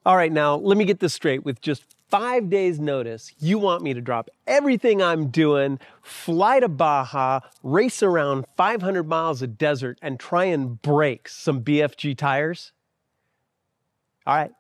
All right, now let me get this straight. With just 5 days notice, you want me to drop everything I'm doing, fly to Baja, race around 500 miles of desert, and try and break some BFG tires? All right.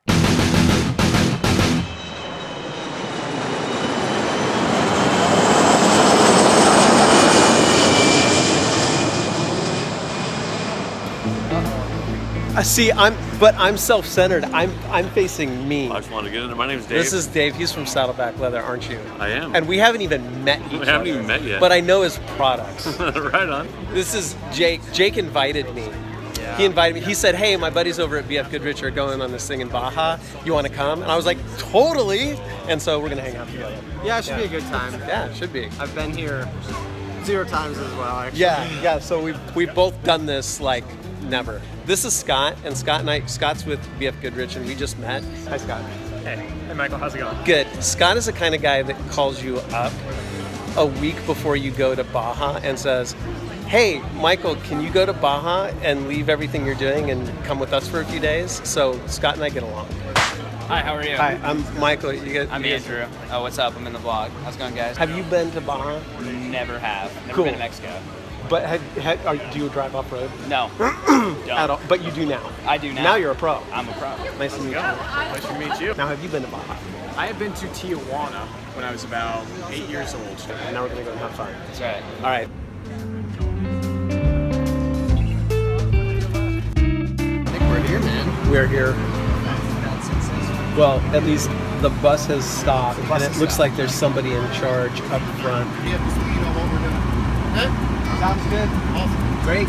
See, I'm self-centered. I'm facing me. I just want to get into. My name's Dave. This is Dave. He's from Saddleback Leather, aren't you? I am. And we haven't even met each other. We haven't even met yet. But I know his products. Right on. This is Jake. Jake invited me. Yeah. He invited me. He said, "Hey, my buddies over at BFGoodrich are going on this thing in Baja. You want to come?" And I was like, "Totally!" And so we're gonna hang out together. Yeah, it should be a good time. Yeah, it should be. I've been here 0 times as well, actually. Yeah. So we've both done this like never. This is Scott, and Scott's with BFGoodrich, and we just met. Hi, Scott. Hey Michael, how's it going? Good. Scott is the kind of guy that calls you up a week before you go to Baja and says, "Hey, Michael, can you go to Baja and leave everything you're doing and come with us for a few days?" So Scott and I get along. Hi, how are you? Hi, I'm Michael. I'm Andrew. Oh, what's up? I'm in the vlog. How's it going, guys? Have you been to Baja? Never have. Never Cool. been to Mexico. But do you drive off-road? No. At all? But you do now? I do now. Now you're a pro. I'm a pro. Nice to meet you. Nice to meet you. Now, have you been to Baja? I have been to Tijuana when I was about 8 years old. And now we're going to go and have fun. That's right. All right. I think we're here, man. We're here. Well, at least the bus has stopped, and it looks like there's somebody in charge up front. We have to speed on what we're doing. Okay? Sounds good. Awesome. Great.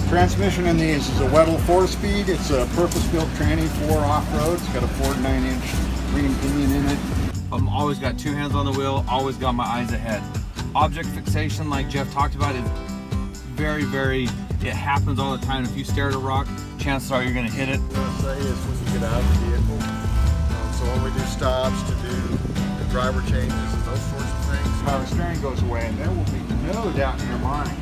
Transmission in these is a Weddell 4-speed. It's a purpose-built tranny for off-road. It's got a 4 9-inch green pinion in it. Always got 2 hands on the wheel, always got my eyes ahead. Object fixation, like Jeff talked about, is very, it happens all the time. If you stare at a rock, chances are you're going to hit it. What I say is when you get out of the vehicle, so when we do stops to do the driver changes and those sorts of things, how the steering goes away, and there will be no doubt in your mind.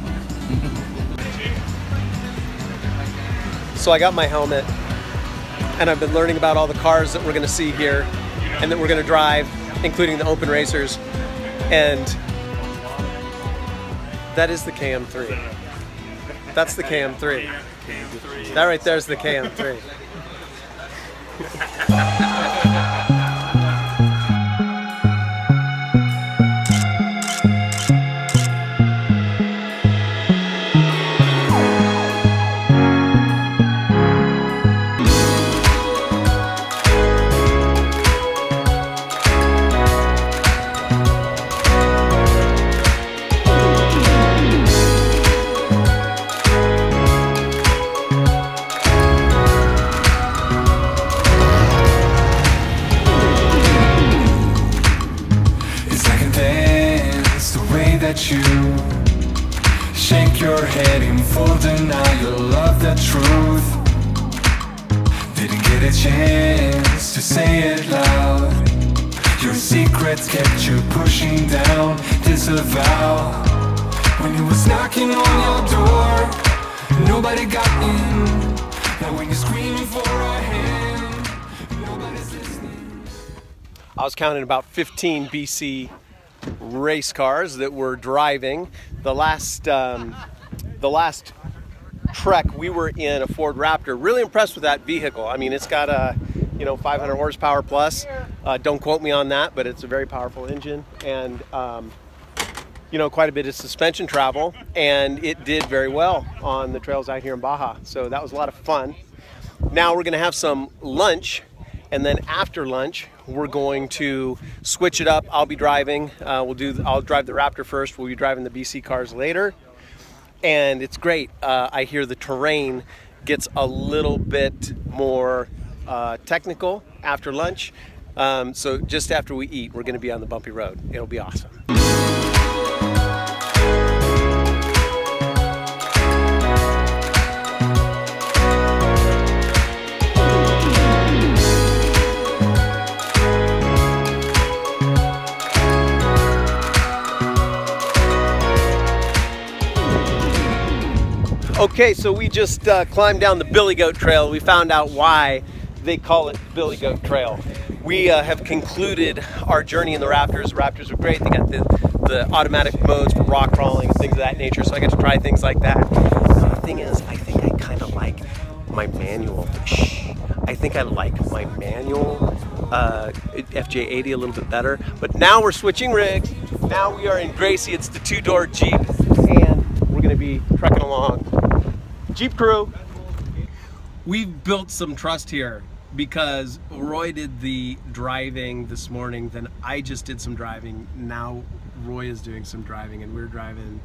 So I got my helmet, and I've been learning about all the cars that we're going to see here and that we're going to drive, including the open racers. And that is the KM3. That's the KM3. That right there is the KM3. You shake your head in full denial of the truth. Didn't get a chance to say it loud. Your secrets kept you pushing down, disavow. When he was knocking on your door, nobody got in. Now when you're screaming for a hand, nobody's listening. I was counting about 15 BC race cars that were driving. The last trek we were in a Ford Raptor. Really impressed with that vehicle. I mean, it's got a 500 horsepower plus. Don't quote me on that, but it's a very powerful engine, and quite a bit of suspension travel, and it did very well on the trails out here in Baja. So that was a lot of fun. Now we're going to have some lunch, and then after lunch we're going to switch it up. I'll be driving. I'll drive the Raptor first. We'll be driving the BC cars later. And it's great. I hear the terrain gets a little bit more technical after lunch. So just after we eat, we're going to be on the bumpy road. It'll be awesome. Okay, so we just climbed down the Billy Goat Trail. We found out why they call it Billy Goat Trail. We have concluded our journey in the Raptors. The Raptors are great. They got the automatic modes for rock crawling and things of that nature, so I get to try things like that. The thing is, I think I kind of like my manual. I think I like my manual FJ80 a little bit better. But now we're switching rigs. Now we are in Glacier. It's the two-door Jeep, and we're going to be trekking along. Jeep crew. We've built some trust here because Roy did the driving this morning, then I just did some driving. Now Roy is doing some driving, and we're driving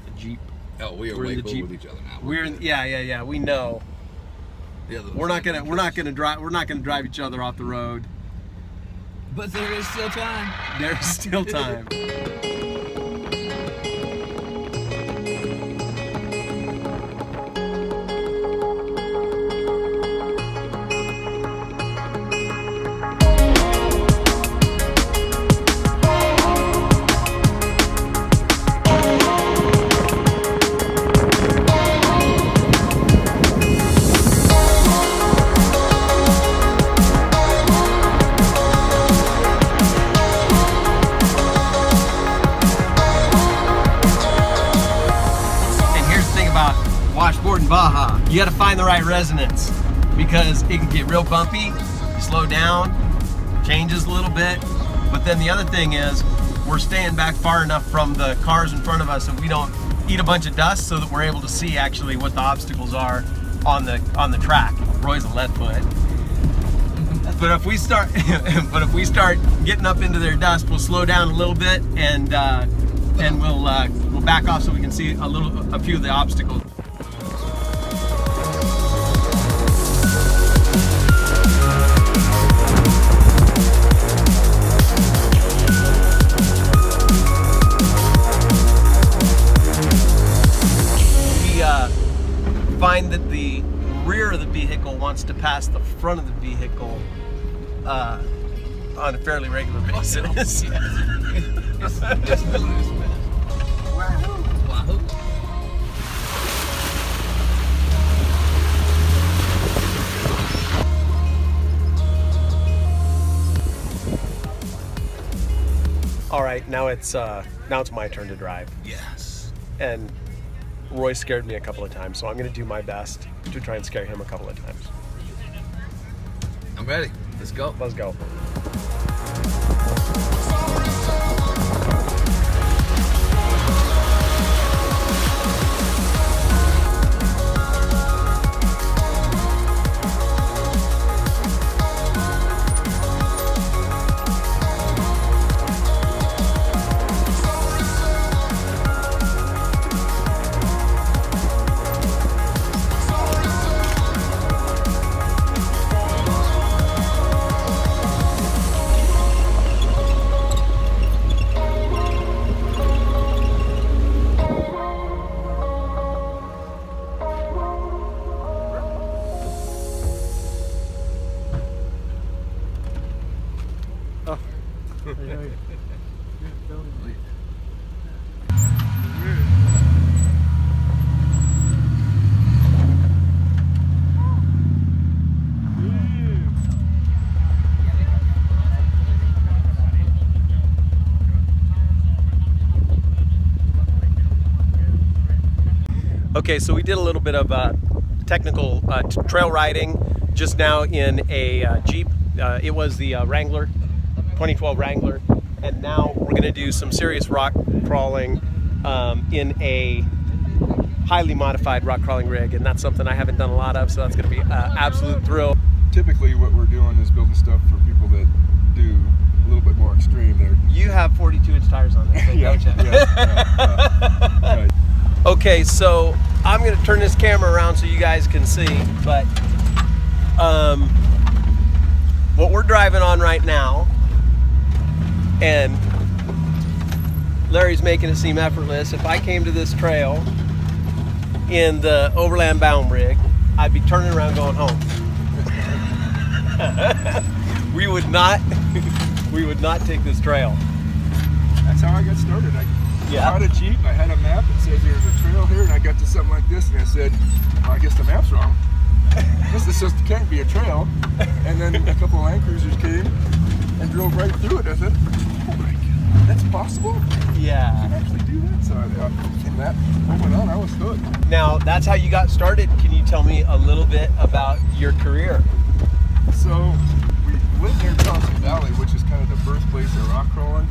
the Jeep. Oh, we are way cool with each other now. We're in, yeah. We know. We're not gonna drive each other off the road. But there is still time. There's still time. In Baja, you got to find the right resonance because it can get real bumpy. You slow down, changes a little bit, but then the other thing is we're staying back far enough from the cars in front of us that we don't eat a bunch of dust, so that we're able to see actually what the obstacles are on the track. Roy's a lead foot, but if we start getting up into their dust, we'll slow down a little bit and we'll back off so we can see a few of the obstacles. Find that the rear of the vehicle wants to pass the front of the vehicle on a fairly regular basis. All right, now it's my turn to drive. Yes. And Roy scared me a couple of times, so I'm going to do my best to try and scare him a couple of times. I'm ready. Let's go. Let's go. Okay, so we did a little bit of technical trail riding just now in a Jeep. It was the Wrangler, 2012 Wrangler, and now we're going to do some serious rock crawling in a highly modified rock crawling rig, and that's something I haven't done a lot of, so that's going to be an absolute thrill. Typically what we're doing is building stuff for people that do a little bit more extreme. You have 42-inch tires on this thing, don't you? Right. Okay, so I'm going to turn this camera around so you guys can see, but what we're driving on right now, and Larry's making it seem effortless. If I came to this trail in the Overland bound rig, I'd be turning around going home. we would not take this trail. That's how I got started. I had a Jeep, I had a map that says there's a trail here, and I got to something like this, and I said, well, I guess the map's wrong. This just can't be a trail. And then a couple of Land Cruisers came and drove right through it. I said, oh my God, that's possible? Yeah. You can actually do that? So from that moment on, I was hooked. Now, that's how you got started. Can you tell me a little bit about your career? So we live near Johnson Valley, which is kind of the birthplace of rock crawling.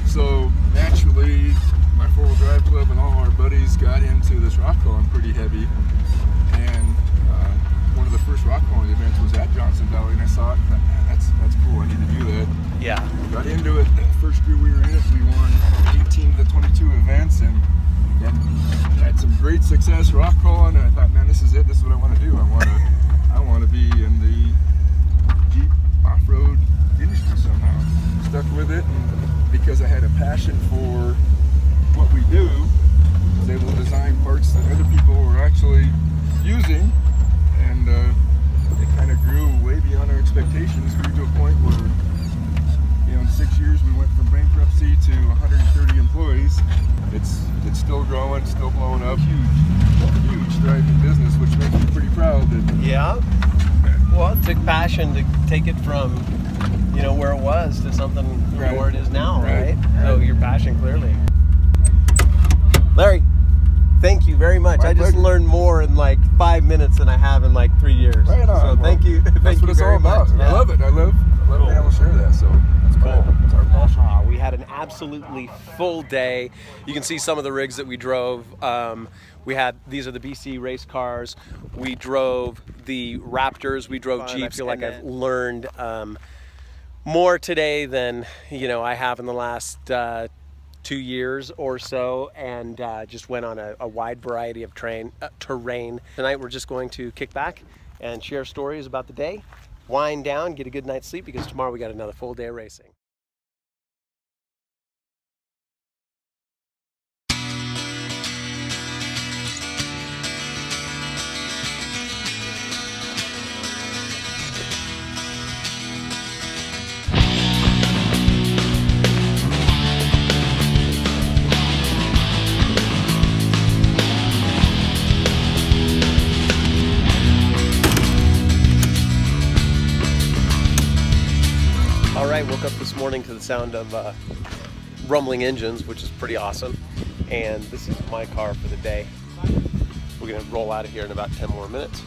So naturally, my four-wheel drive club and all our buddies got into this rock crawling pretty heavy. And one of the first rock crawling events was at Johnson Valley, and I saw it and thought, man, that's cool, I need to do that. Yeah. Got into it. The first year we were in it, we won 18 of the 22 events, and had some great success rock crawling, and I thought, man, this is it, this is what I want to do. I want to be in the Jeep off-road industry somehow. Stuck with it, and because I had a passion for what we do, I was able to design parts that other people were actually using, and it kind of grew way beyond our expectations. Grew to a point where, you know, in 6 years we went from bankruptcy to 130 employees. It's still growing, still blowing up. Huge thriving business, which makes me pretty proud. Yeah. Well, it took passion to take it from, you know, where it was to something where it is now, right? So your passion, clearly. Larry, thank you very much. I just learned more in like 5 minutes than I have in like 3 years. Right on. So thank you. That's what it's all about. Yeah. I love it. I love being able to share that. So that's cool. It's our passion. We had an absolutely full day. You can see some of the rigs that we drove. These are the BC race cars. We drove the Raptors. We drove Jeeps. I feel like I've learned more today than, you know, I have in the last 2 years or so, and just went on a wide variety of terrain. Tonight we're just going to kick back and share stories about the day, wind down, get a good night's sleep, because tomorrow we got another full day of racing. Woke up this morning to the sound of rumbling engines, which is pretty awesome. And this is my car for the day. We're gonna roll out of here in about 10 more minutes.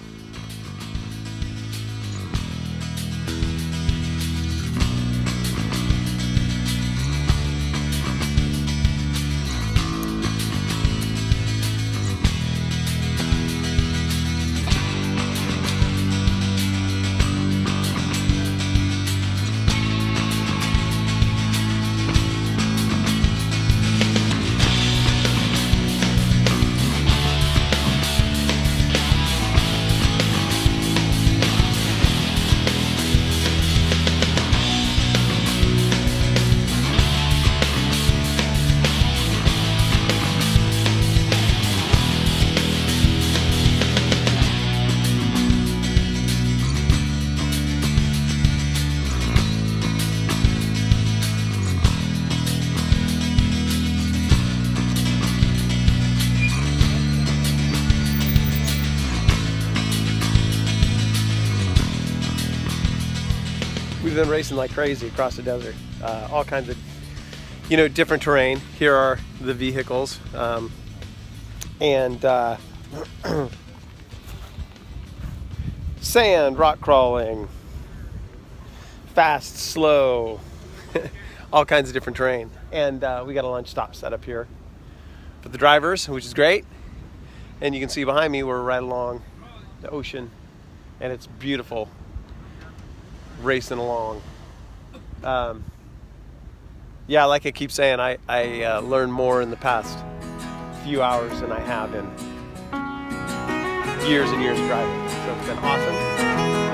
We've been racing like crazy across the desert, all kinds of, you know, different terrain. Here are the vehicles, and sand, rock crawling, fast, slow, all kinds of different terrain. And we got a lunch stop set up here for the drivers, which is great. And you can see behind me we're right along the ocean, and it's beautiful. Racing along. Yeah, like I keep saying, I learned more in the past few hours than I have in years and years of driving. So it's been awesome.